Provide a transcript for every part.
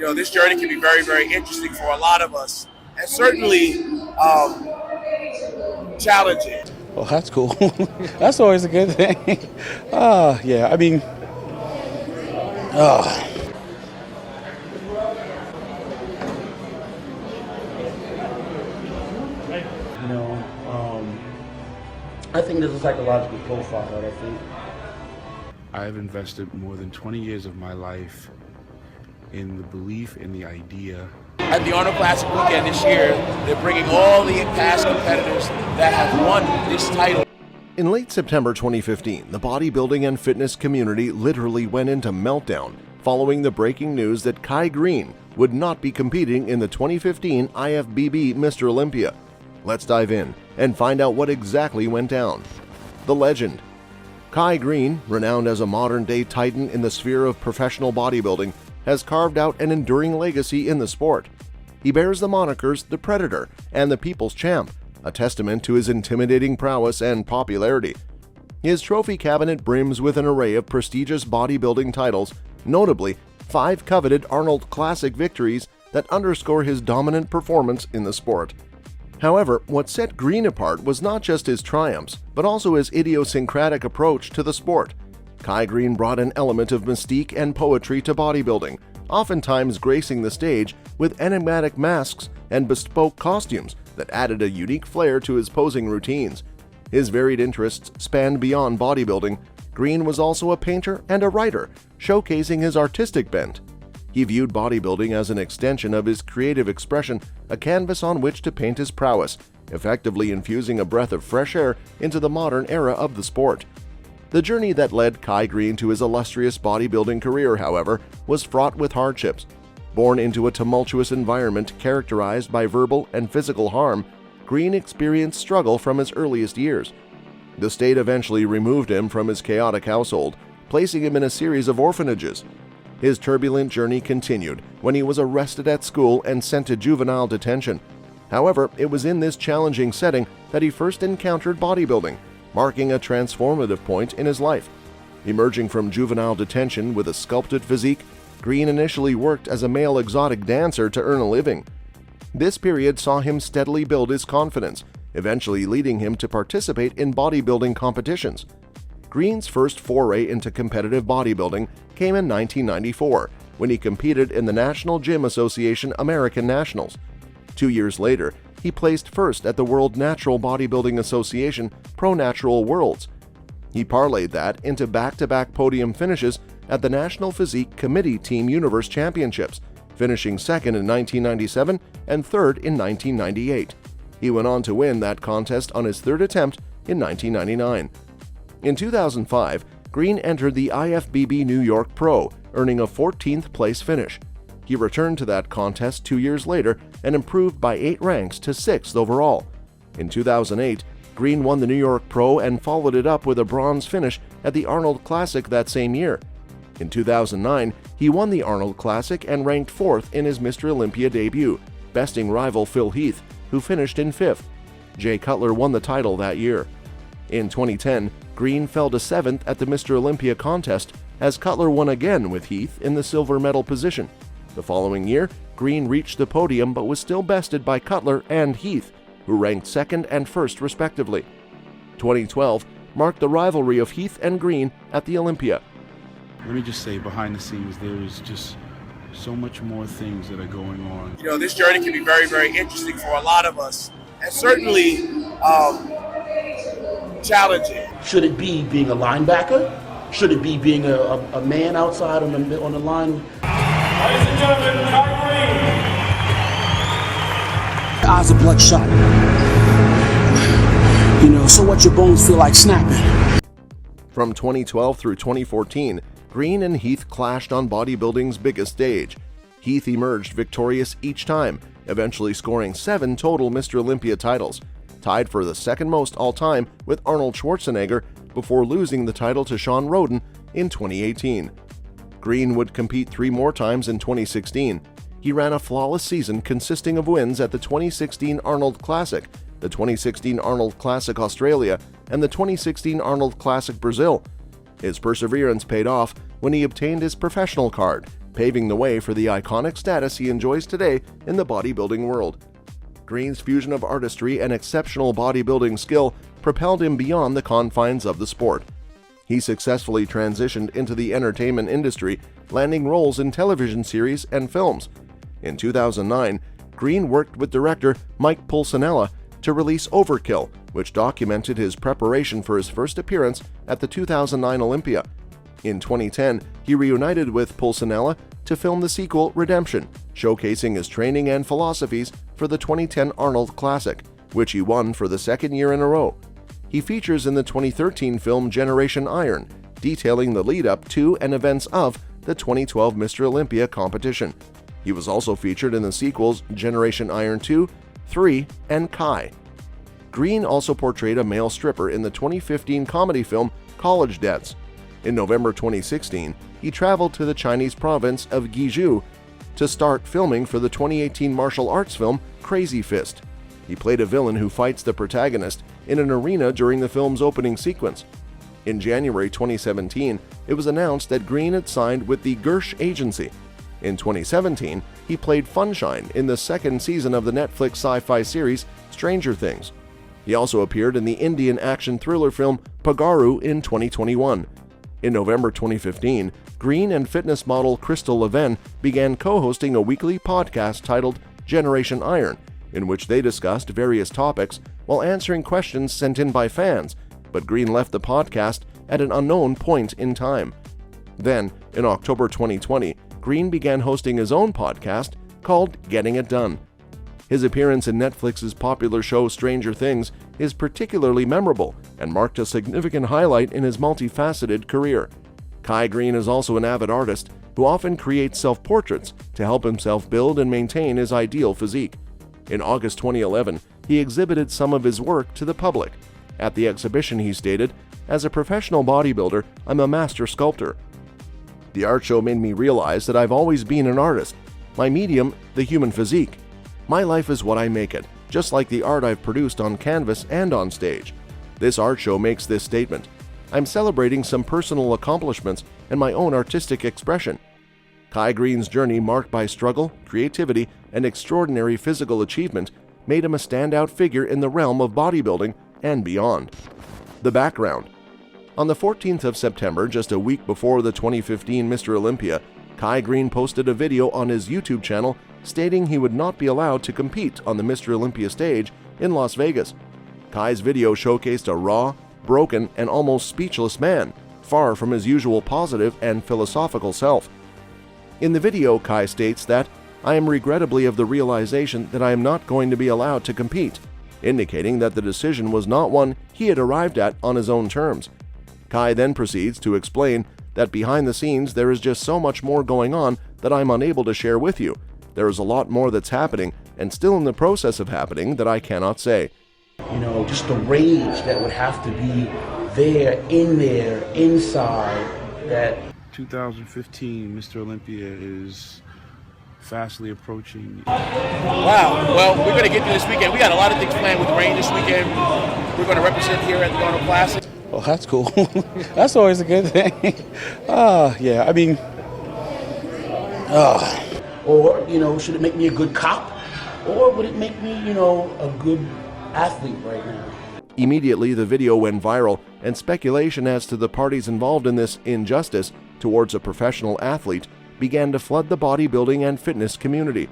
This journey can be very, very interesting for a lot of us, and certainly challenging. Well, that's cool. That's always a good thing. Yeah, I mean, I think there's a psychological profile that I think. I have invested more than 20 years of my life in the belief in the idea. At the Arnold Classic weekend this year, they're bringing all the past competitors that have won this title. In late September 2015, the bodybuilding and fitness community literally went into meltdown following the breaking news that Kai Greene would not be competing in the 2015 IFBB Mr. Olympia. Let's dive in and find out what exactly went down. The legend. Kai Greene, renowned as a modern-day titan in the sphere of professional bodybuilding, has carved out an enduring legacy in the sport. He bears the monikers The Predator and the People's Champ, a testament to his intimidating prowess and popularity. His trophy cabinet brims with an array of prestigious bodybuilding titles, notably 5 coveted Arnold Classic victories that underscore his dominant performance in the sport. However, what set Greene apart was not just his triumphs, but also his idiosyncratic approach to the sport. Kai Greene brought an element of mystique and poetry to bodybuilding, oftentimes gracing the stage with enigmatic masks and bespoke costumes that added a unique flair to his posing routines. His varied interests spanned beyond bodybuilding. Greene was also a painter and a writer, showcasing his artistic bent. He viewed bodybuilding as an extension of his creative expression, a canvas on which to paint his prowess, effectively infusing a breath of fresh air into the modern era of the sport. The journey that led Kai Greene to his illustrious bodybuilding career, however, was fraught with hardships. Born into a tumultuous environment characterized by verbal and physical harm, Greene experienced struggle from his earliest years. The state eventually removed him from his chaotic household, placing him in a series of orphanages. His turbulent journey continued when he was arrested at school and sent to juvenile detention. However, it was in this challenging setting that he first encountered bodybuilding, marking a transformative point in his life. Emerging from juvenile detention with a sculpted physique, Greene initially worked as a male exotic dancer to earn a living. This period saw him steadily build his confidence, eventually leading him to participate in bodybuilding competitions. Greene's first foray into competitive bodybuilding came in 1994, when he competed in the National Gym Association American Nationals. 2 years later, he placed first at the World Natural Bodybuilding Association Pro Natural Worlds. He parlayed that into back-to-back podium finishes at the National Physique Committee Team Universe Championships, finishing second in 1997 and third in 1998. He went on to win that contest on his third attempt in 1999. In 2005, Greene entered the IFBB New York Pro, earning a 14th place finish. He returned to that contest 2 years later and improved by 8 ranks to 6th overall. In 2008, Greene won the New York Pro and followed it up with a bronze finish at the Arnold Classic that same year. In 2009, he won the Arnold Classic and ranked 4th in his Mr. Olympia debut, besting rival Phil Heath, who finished in 5th. Jay Cutler won the title that year. In 2010, Greene fell to 7th at the Mr. Olympia contest as Cutler won again with Heath in the silver medal position. The following year, Greene reached the podium but was still bested by Cutler and Heath, who ranked 2nd and 1st respectively. 2012 marked the rivalry of Heath and Greene at the Olympia. Let me just say, behind the scenes, there is just so much more things that are going on. This journey can be very, very interesting for a lot of us, and certainly challenging. Should it be being a linebacker? Should it be being a man outside on the line? Ladies and gentlemen, Kai Greene. Eyes are bloodshot. So what, your bones feel like snapping. From 2012 through 2014, Greene and Heath clashed on bodybuilding's biggest stage. Heath emerged victorious each time, eventually scoring 7 total Mr. Olympia titles, tied for the second most all-time with Arnold Schwarzenegger before losing the title to Sean Roden in 2018. Greene would compete 3 more times in 2016. He ran a flawless season consisting of wins at the 2016 Arnold Classic, the 2016 Arnold Classic Australia, and the 2016 Arnold Classic Brazil. His perseverance paid off when he obtained his professional card, paving the way for the iconic status he enjoys today in the bodybuilding world. Greene's fusion of artistry and exceptional bodybuilding skill propelled him beyond the confines of the sport. He successfully transitioned into the entertainment industry, landing roles in television series and films. In 2009, Greene worked with director Mike Pulcinella to release Overkill, which documented his preparation for his first appearance at the 2009 Olympia. In 2010, he reunited with Pulcinella to film the sequel Redemption, showcasing his training and philosophies for the 2010 Arnold Classic, which he won for the second year in a row. He features in the 2013 film Generation Iron, detailing the lead-up to and events of the 2012 Mr. Olympia competition. He was also featured in the sequels Generation Iron 2, 3, and Kai. Greene also portrayed a male stripper in the 2015 comedy film College Debts. In November 2016, he traveled to the Chinese province of Guizhou to start filming for the 2018 martial arts film Crazy Fist. He played a villain who fights the protagonist in an arena during the film's opening sequence. In January 2017, it was announced that Greene had signed with the Gersh Agency. In 2017, he played Funshine in the second season of the Netflix sci-fi series Stranger Things. He also appeared in the Indian action thriller film Pagaru in 2021. In November 2015, Greene and fitness model Crystal Leven began co-hosting a weekly podcast titled Generation Iron, in which they discussed various topics while answering questions sent in by fans, but Greene left the podcast at an unknown point in time. Then, in October 2020, Greene began hosting his own podcast called Getting It Done. His appearance in Netflix's popular show Stranger Things is particularly memorable and marked a significant highlight in his multifaceted career. Kai Greene is also an avid artist who often creates self-portraits to help himself build and maintain his ideal physique. In August 2011, he exhibited some of his work to the public. At the exhibition, he stated, "As a professional bodybuilder, I'm a master sculptor. The art show made me realize that I've always been an artist. My medium, the human physique. My life is what I make it, just like the art I've produced on canvas and on stage. This art show makes this statement. I'm celebrating some personal accomplishments and my own artistic expression." Kai Greene's journey, marked by struggle, creativity, and extraordinary physical achievement, made him a standout figure in the realm of bodybuilding and beyond. The background. On the 14th of September, just a week before the 2015 Mr. Olympia, Kai Greene posted a video on his YouTube channel stating he would not be allowed to compete on the Mr. Olympia stage in Las Vegas. Kai's video showcased a raw, broken, and almost speechless man, far from his usual positive and philosophical self. In the video, Kai states that, "I am regrettably of the realization that I am not going to be allowed to compete," indicating that the decision was not one he had arrived at on his own terms. Kai then proceeds to explain that behind the scenes there is just so much more going on that I'm unable to share with you. There is a lot more that's happening and still in the process of happening that I cannot say. Just the rage that would have to be there, inside, that 2015 Mr. Olympia is fastly approaching. Wow. Well, we're going to get through this weekend. We got a lot of things planned with Greene this weekend. We're going to represent here at the Arnold Classic. Oh, that's cool. That's always a good thing. Yeah, I mean, or, should it make me a good cop? Or would it make me, a good athlete right now? Immediately, the video went viral, and speculation as to the parties involved in this injustice towards a professional athlete began to flood the bodybuilding and fitness community.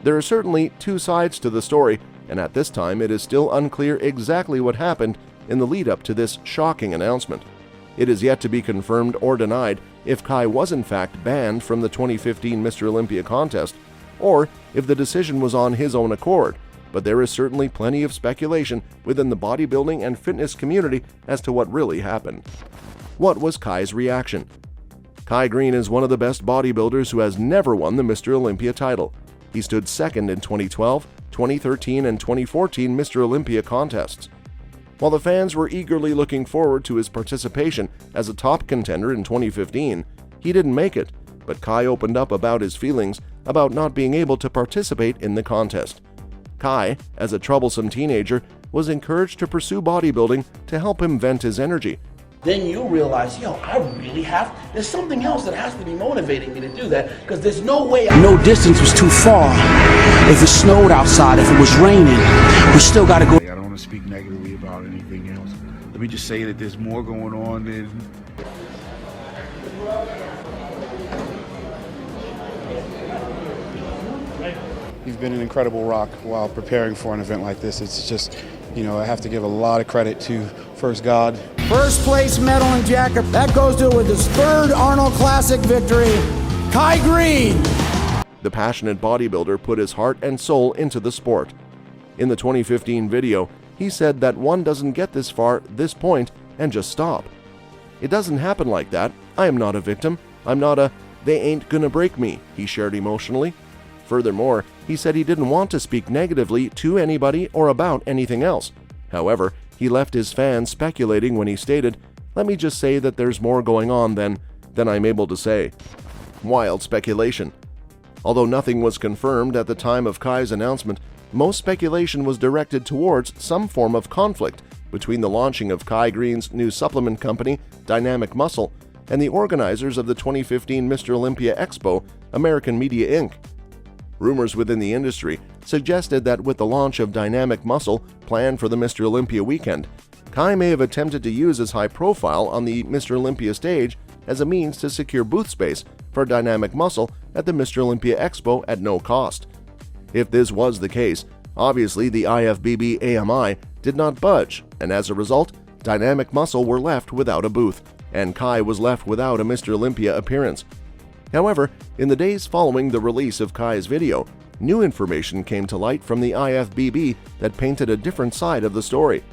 There are certainly two sides to the story, and at this time it is still unclear exactly what happened in the lead-up to this shocking announcement. It is yet to be confirmed or denied if Kai was in fact banned from the 2015 Mr. Olympia contest, or if the decision was on his own accord, but there is certainly plenty of speculation within the bodybuilding and fitness community as to what really happened. What was Kai's reaction? Kai Greene is one of the best bodybuilders who has never won the Mr. Olympia title. He stood second in 2012, 2013, and 2014 Mr. Olympia contests. While the fans were eagerly looking forward to his participation as a top contender in 2015, he didn't make it, but Kai opened up about his feelings about not being able to participate in the contest. Kai, as a troublesome teenager, was encouraged to pursue bodybuilding to help him vent his energy. then you realize, yo, I really have, there's something else that has to be motivating me to do that, because there's no way. No distance was too far. If it snowed outside, if it was raining, we still got to go. I don't want to speak negatively about anything else. Let me just say that there's more going on than. You've been an incredible rock while preparing for an event like this. It's just, I have to give a lot of credit to first God. First place medal and jacket, that goes to with his third Arnold Classic victory, Kai Greene. The passionate bodybuilder put his heart and soul into the sport. In the 2015 video, he said that one doesn't get this far, this point, and just stop. It doesn't happen like that. I am not a victim. I'm not a, they ain't gonna break me, he shared emotionally. Furthermore, he said he didn't want to speak negatively to anybody or about anything else. However, he left his fans speculating when he stated, "Let me just say that there's more going on than I'm able to say." Wild speculation. Although nothing was confirmed at the time of Kai's announcement, most speculation was directed towards some form of conflict between the launching of Kai Greene's new supplement company, Dynamic Muscle, and the organizers of the 2015 Mr. Olympia Expo, American Media Inc. Rumors within the industry suggested that with the launch of Dynamic Muscle planned for the Mr. Olympia weekend, Kai may have attempted to use his high profile on the Mr. Olympia stage as a means to secure booth space for Dynamic Muscle at the Mr. Olympia Expo at no cost. If this was the case, obviously the IFBB AMI did not budge, and as a result, Dynamic Muscle were left without a booth, and Kai was left without a Mr. Olympia appearance. However, in the days following the release of Kai's video, new information came to light from the IFBB that painted a different side of the story.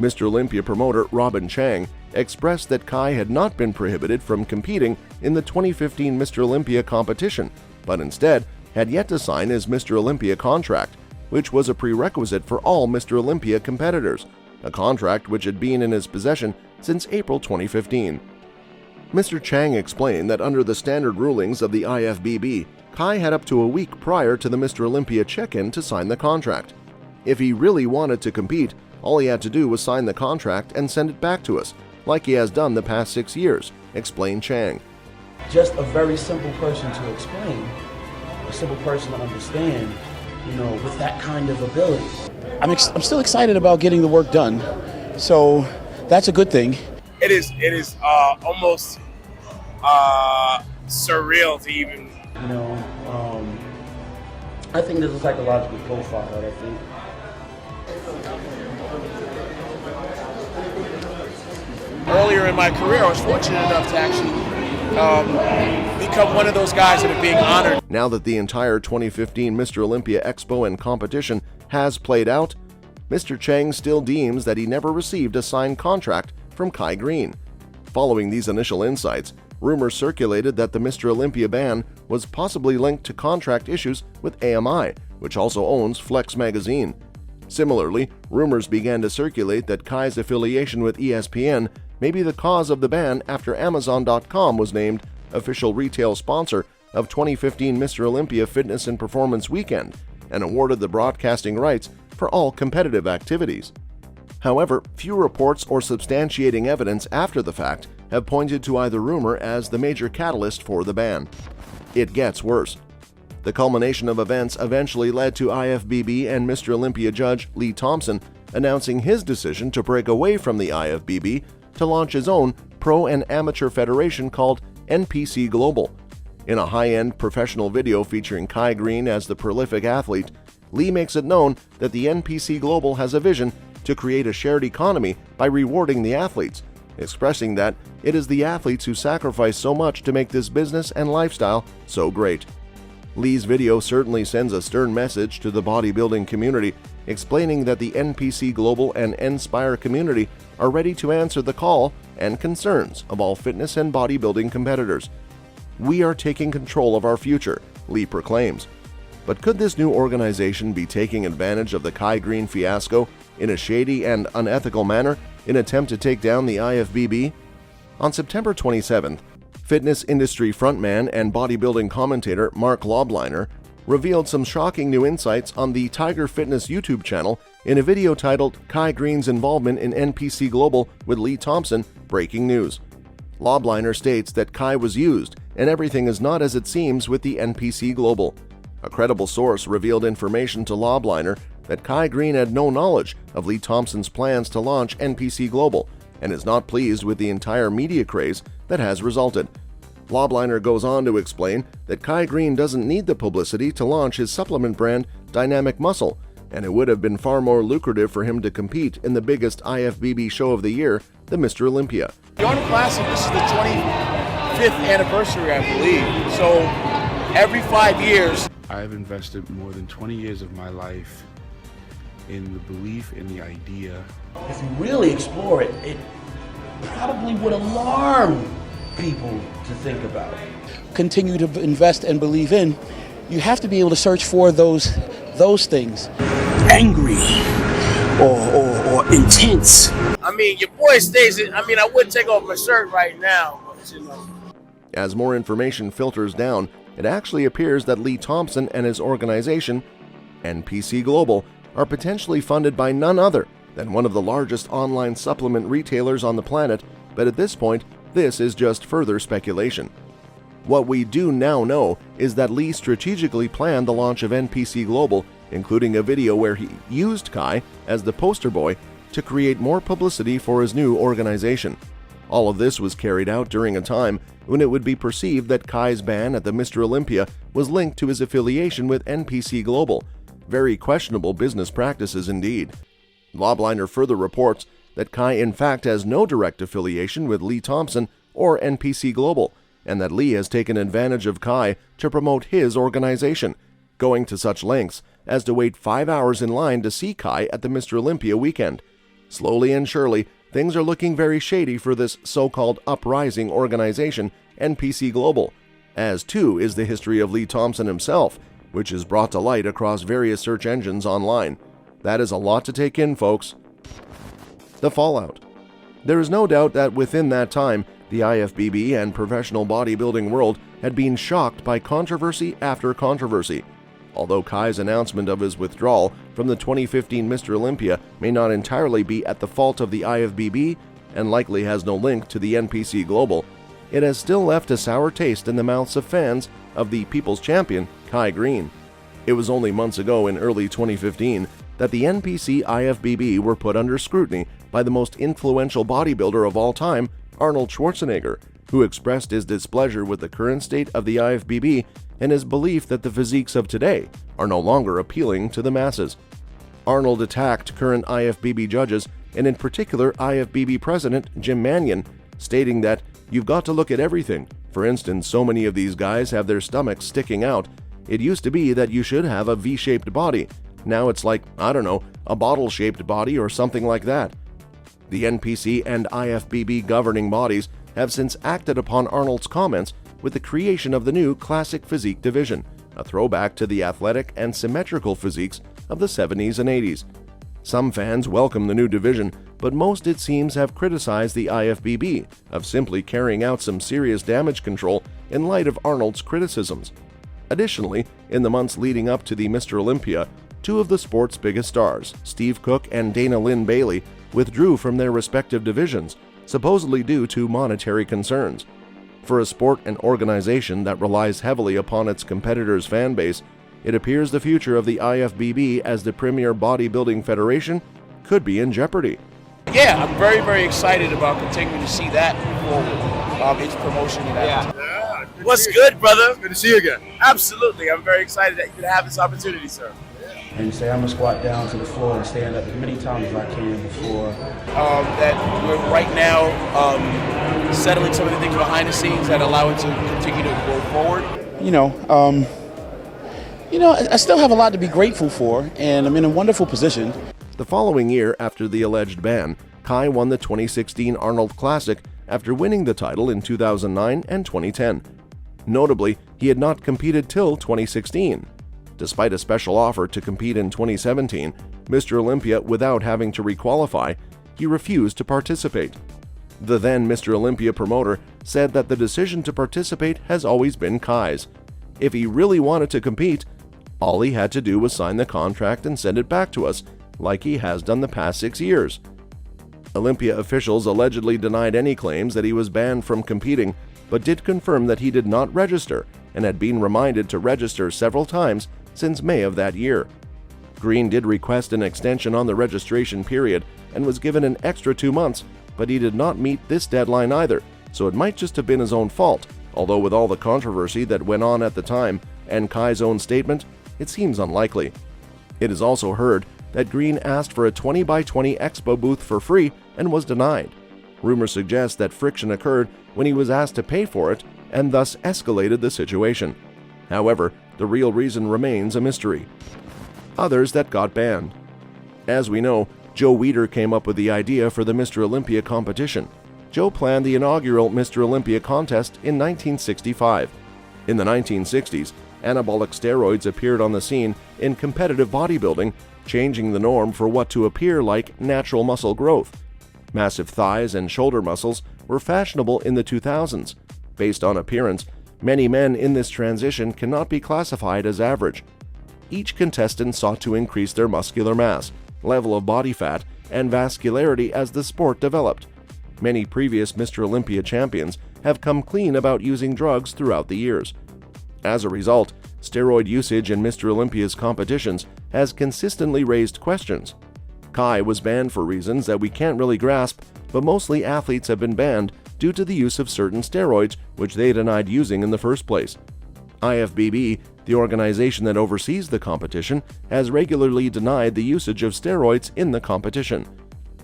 Mr. Olympia promoter Robin Chang expressed that Kai had not been prohibited from competing in the 2015 Mr. Olympia competition, but instead had yet to sign his Mr. Olympia contract, which was a prerequisite for all Mr. Olympia competitors, a contract which had been in his possession since April 2015. Mr. Chang explained that under the standard rulings of the IFBB, Kai had up to a week prior to the Mr. Olympia check-in to sign the contract. If he really wanted to compete, all he had to do was sign the contract and send it back to us, like he has done the past 6 years, explained Chang. Just a very simple person to explain, a simple person to understand, with that kind of ability. I'm still excited about getting the work done, so that's a good thing. It is almost surreal to even. I think there's a psychological profile that I think. Earlier in my career, I was fortunate enough to actually become one of those guys that are being honored. Now that the entire 2015 Mr. Olympia Expo and competition has played out, Mr. Chang still deems that he never received a signed contract from Kai Greene. Following these initial insights, rumors circulated that the Mr. Olympia ban was possibly linked to contract issues with AMI, which also owns Flex magazine. Similarly, rumors began to circulate that Kai's affiliation with ESPN may be the cause of the ban after Amazon.com was named official retail sponsor of 2015 Mr. Olympia Fitness and Performance Weekend and awarded the broadcasting rights for all competitive activities. However, few reports or substantiating evidence after the fact have pointed to either rumor as the major catalyst for the ban. It gets worse. The culmination of events eventually led to IFBB and Mr. Olympia judge Lee Thompson announcing his decision to break away from the IFBB to launch his own pro and amateur federation called NPC Global. In a high-end professional video featuring Kai Greene as the prolific athlete, Lee makes it known that the NPC Global has a vision to create a shared economy by rewarding the athletes, expressing that it is the athletes who sacrifice so much to make this business and lifestyle so great. Lee's video certainly sends a stern message to the bodybuilding community, explaining that the NPC Global and Nspire community are ready to answer the call and concerns of all fitness and bodybuilding competitors. "We are taking control of our future," Lee proclaims. But could this new organization be taking advantage of the Kai Greene fiasco in a shady and unethical manner in an attempt to take down the IFBB? On September 27th, fitness industry frontman and bodybuilding commentator Mark Lobliner revealed some shocking new insights on the Tiger Fitness YouTube channel in a video titled Kai Greene's Involvement in NPC Global with Lee Thompson, Breaking News. Lawbliner states that Kai was used and everything is not as it seems with the NPC Global. A credible source revealed information to Lawbliner that Kai Greene had no knowledge of Lee Thompson's plans to launch NPC Global and is not pleased with the entire media craze that has resulted. Lawbliner goes on to explain that Kai Greene doesn't need the publicity to launch his supplement brand Dynamic Muscle, and it would have been far more lucrative for him to compete in the biggest IFBB show of the year, the Mr. Olympia. The Arnold Classic, this is the 25th anniversary, I believe. So every 5 years, I have invested more than 20 years of my life in the belief in the idea. If you really explore it, it probably would alarm people to think about. Continue to invest and believe in, you have to be able to search for those things. Angry or intense. I mean, your boy stays. I mean, I wouldn't take off my shirt right now, but you know. As more information filters down, it actually appears that Lee Thompson and his organization, NPC Global, are potentially funded by none other than one of the largest online supplement retailers on the planet, but at this point, this is just further speculation. What we do now know is that Lee strategically planned the launch of NPC Global, including a video where he used Kai as the poster boy to create more publicity for his new organization. All of this was carried out during a time when it would be perceived that Kai's ban at the Mr. Olympia was linked to his affiliation with NPC Global. Very questionable business practices indeed. Lawbliner further reports that Kai in fact has no direct affiliation with Lee Thompson or NPC Global, and that Lee has taken advantage of Kai to promote his organization, going to such lengths as to wait 5 hours in line to see Kai at the Mr. Olympia weekend. Slowly and surely, things are looking very shady for this so-called uprising organization, NPC Global, as too is the history of Lee Thompson himself, which is brought to light across various search engines online. That is a lot to take in, folks. The fallout. There is no doubt that within that time, the IFBB and professional bodybuilding world had been shocked by controversy after controversy. Although Kai's announcement of his withdrawal from the 2015 Mr. Olympia may not entirely be at the fault of the IFBB and likely has no link to the NPC Global, it has still left a sour taste in the mouths of fans of the People's Champion, Kai Greene. It was only months ago in early 2015 that the NPC IFBB were put under scrutiny by the most influential bodybuilder of all time, Arnold Schwarzenegger, who expressed his displeasure with the current state of the IFBB and his belief that the physiques of today are no longer appealing to the masses. Arnold attacked current IFBB judges, and in particular IFBB President Jim Manion, stating that you've got to look at everything. For instance, so many of these guys have their stomachs sticking out. It used to be that you should have a V-shaped body. Now it's like, I don't know, a bottle-shaped body or something like that. The NPC and IFBB governing bodies have since acted upon Arnold's comments with the creation of the new Classic Physique division, a throwback to the athletic and symmetrical physiques of the 70s and 80s. Some fans welcome the new division, but most, it seems, have criticized the IFBB of simply carrying out some serious damage control in light of Arnold's criticisms. Additionally, in the months leading up to the Mr. Olympia, two of the sport's biggest stars, Steve Cook and Dana Lynn Bailey, withdrew from their respective divisions, supposedly due to monetary concerns. For a sport and organization that relies heavily upon its competitors' fan base, it appears the future of the IFBB as the premier bodybuilding federation could be in jeopardy. Yeah, I'm very, very excited about continuing to see that forward, its promotion and that. Yeah. What's good, brother? Good to see you again. Absolutely. I'm very excited that you could have this opportunity, sir. And you say, I'm going to squat down to the floor and stand up as many times as I can before. That we're right now settling some of the things behind the scenes that allow it to continue to go forward. I still have a lot to be grateful for, and I'm in a wonderful position. The following year, after the alleged ban, Kai won the 2016 Arnold Classic after winning the title in 2009 and 2010. Notably, he had not competed till 2016. Despite a special offer to compete in 2017, Mr. Olympia without having to requalify, he refused to participate. The then Mr. Olympia promoter said that the decision to participate has always been Kai's. If he really wanted to compete, All he had to do was sign the contract and send it back to us, like he has done the past 6 years. Olympia officials allegedly denied any claims that he was banned from competing, but did confirm that he did not register and had been reminded to register several times since May of that year. Greene did request an extension on the registration period and was given an extra 2 months, but he did not meet this deadline either, so it might just have been his own fault, although with all the controversy that went on at the time and Kai's own statement, it seems unlikely. It is also heard that Greene asked for a 20x20 expo booth for free and was denied. Rumors suggest that friction occurred when he was asked to pay for it and thus escalated the situation. However, the real reason remains a mystery. Others that got banned. As we know, Joe Weider came up with the idea for the Mr. Olympia competition. Joe planned the inaugural Mr. Olympia contest in 1965. In the 1960s, anabolic steroids appeared on the scene in competitive bodybuilding, changing the norm for what to appear like natural muscle growth. Massive thighs and shoulder muscles were fashionable in the 2000s. Based on appearance, many men in this transition cannot be classified as average. Each contestant sought to increase their muscular mass, level of body fat, and vascularity as the sport developed. Many previous Mr. Olympia champions have come clean about using drugs throughout the years. As a result, steroid usage in Mr. Olympia's competitions has consistently raised questions. Kai was banned for reasons that we can't really grasp, but mostly athletes have been banned due to the use of certain steroids which they denied using in the first place. IFBB, the organization that oversees the competition, has regularly denied the usage of steroids in the competition.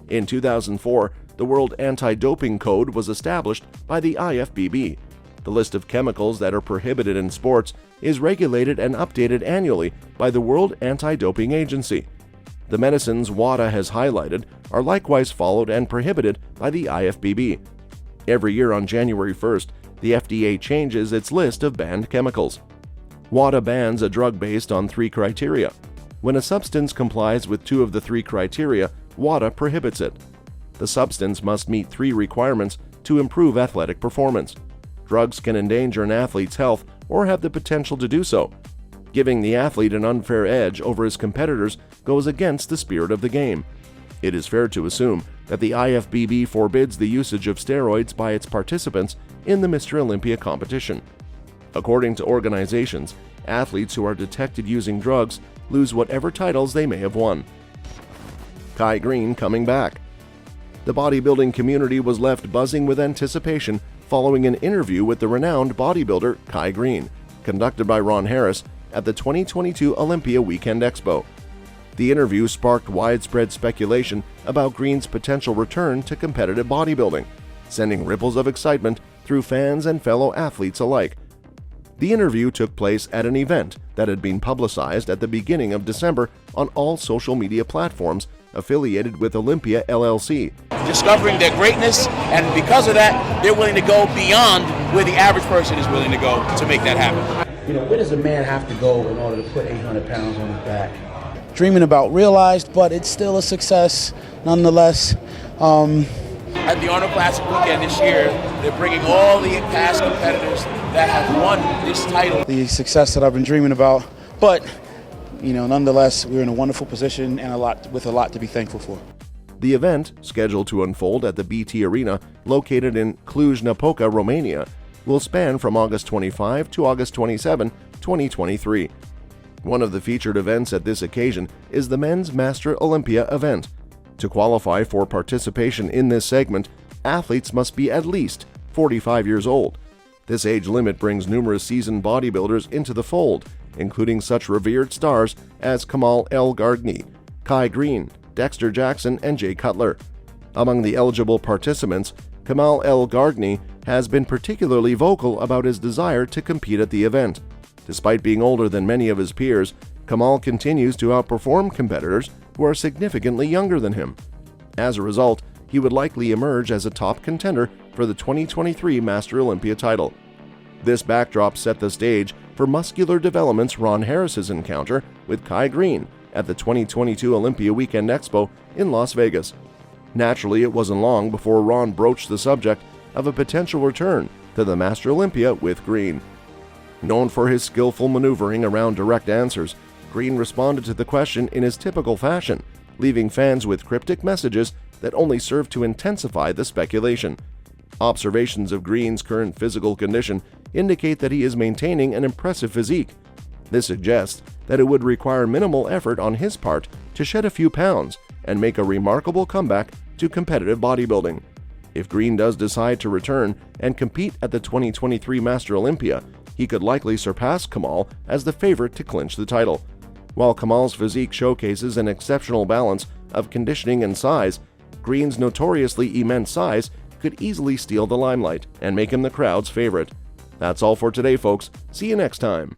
In 2004, the World Anti-Doping Code was established by the IFBB. The list of chemicals that are prohibited in sports is regulated and updated annually by the World Anti-Doping Agency. The medicines WADA has highlighted are likewise followed and prohibited by the IFBB. Every year on January 1st, the FDA changes its list of banned chemicals. WADA bans a drug based on 3 criteria. When a substance complies with 2 of the 3 criteria, WADA prohibits it. The substance must meet 3 requirements to improve athletic performance. Drugs can endanger an athlete's health or have the potential to do so. Giving the athlete an unfair edge over his competitors goes against the spirit of the game. It is fair to assume that the IFBB forbids the usage of steroids by its participants in the Mr. Olympia competition. According to organizations, athletes who are detected using drugs lose whatever titles they may have won. Kai Greene coming back. The bodybuilding community was left buzzing with anticipation following an interview with the renowned bodybuilder Kai Greene, conducted by Ron Harris at the 2022 Olympia Weekend Expo. The interview sparked widespread speculation about Greene's potential return to competitive bodybuilding, sending ripples of excitement through fans and fellow athletes alike. The interview took place at an event that had been publicized at the beginning of December on all social media platforms affiliated with Olympia LLC. Discovering their greatness, and because of that, they're willing to go beyond where the average person is willing to go to make that happen. You know, where does a man have to go in order to put 800 pounds on his back? Dreaming about realized, but it's still a success nonetheless. At the Arnold Classic weekend this year, they're bringing all the past competitors that have won this title. The success that I've been dreaming about, but nonetheless, we're in a wonderful position and with a lot to be thankful for. The event, scheduled to unfold at the BT Arena, located in Cluj-Napoca, Romania, will span from August 25 to August 27, 2023. One of the featured events at this occasion is the Men's Master Olympia event. To qualify for participation in this segment, athletes must be at least 45 years old. This age limit brings numerous seasoned bodybuilders into the fold, including such revered stars as Kamal El Gargni, Kai Greene, Dexter Jackson, and Jay Cutler. Among the eligible participants, Kamal El Gargni has been particularly vocal about his desire to compete at the event. Despite being older than many of his peers, Kamal continues to outperform competitors who are significantly younger than him. As a result, he would likely emerge as a top contender for the 2023 Master Olympia title. This backdrop set the stage for Muscular Development's Ron Harris's encounter with Kai Greene at the 2022 Olympia Weekend Expo in Las Vegas. Naturally, it wasn't long before Ron broached the subject of a potential return to the Master Olympia with Greene. Known for his skillful maneuvering around direct answers, Greene responded to the question in his typical fashion, leaving fans with cryptic messages that only served to intensify the speculation. Observations of Greene's current physical condition indicate that he is maintaining an impressive physique. This suggests that it would require minimal effort on his part to shed a few pounds and make a remarkable comeback to competitive bodybuilding. If Greene does decide to return and compete at the 2023 Master Olympia, he could likely surpass Kamal as the favorite to clinch the title. While Kamal's physique showcases an exceptional balance of conditioning and size, Greene's notoriously immense size could easily steal the limelight and make him the crowd's favorite. That's all for today, folks. See you next time.